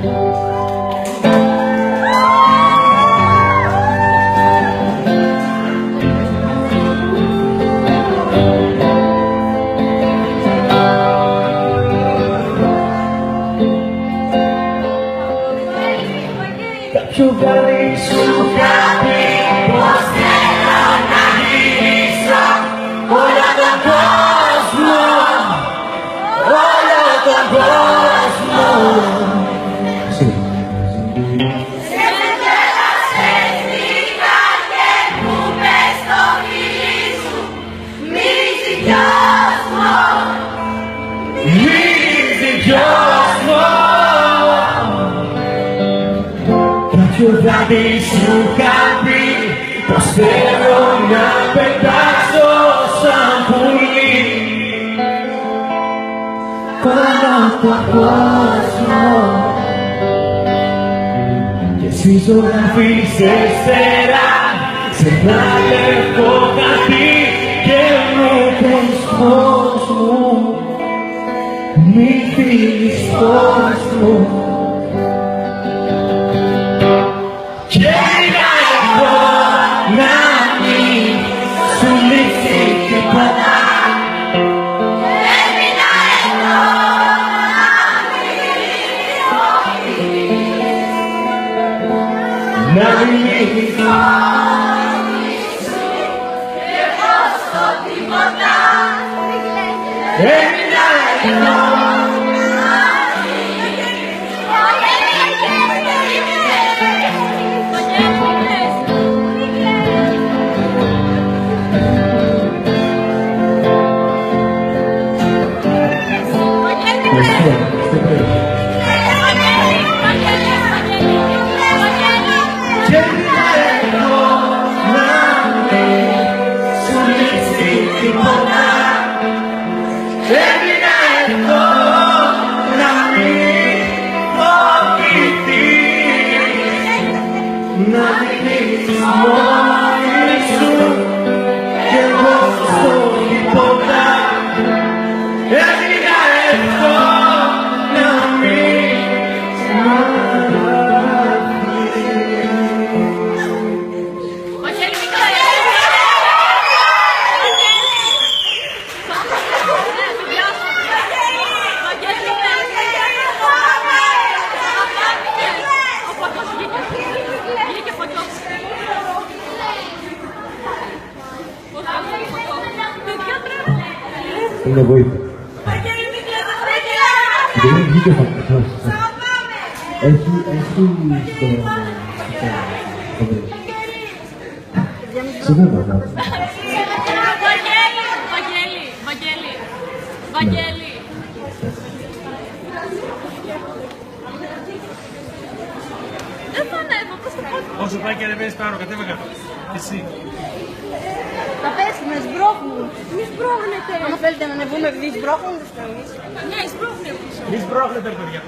Κάποιο βράδυ σου κάτι πως θέλω να γυρίσω όλο τον κόσμο, όλο τον κόσμο. Σε γέλασες νύχτα και μου πες το φίλι σου μυρίζει κόσμο, μυρίζει κόσμο. Κάποιο βράδυ σου είχα πει πως θέλω να πετάξω σαν πουλί πάνω από τον κόσμο και εσύ ζωγραφείς σε στερά σε ένα λευκό χαρτί και μου πες πώς μου μη φύγεις πώς μου. Και έμεινα εδώ να μην σου λείψει τίποτα. Έμεινα εδώ να μην λείψει και πως το τίποτα. Έμεινα εδώ. Και έμεινα εδώ να μην σου λείψει τίποτα. Έμεινα εδώ να μην φοβηθείς, να μην μείνεις μόνη σου και εγώ στο τίποτα. Έμεινα εδώ να μην είναι βοήθεια. Δεν βγήκε φαντασμός. Έχει στο βέβαια. Βαγγέλη. Δεν θα ανέβω, πώς το πω. Όσο πάει και ανεβαίνεις πάνω, κατέβα κάτω. Εσύ. Θα πέσουμε, σμπρώχνουν. Μη σμπρώχνετε. Αν θέλετε να ανεβούμε, μη σμπρώχνουν. Ναι, σμπρώχνουν. Μη σμπρώχνετε, παιδιά.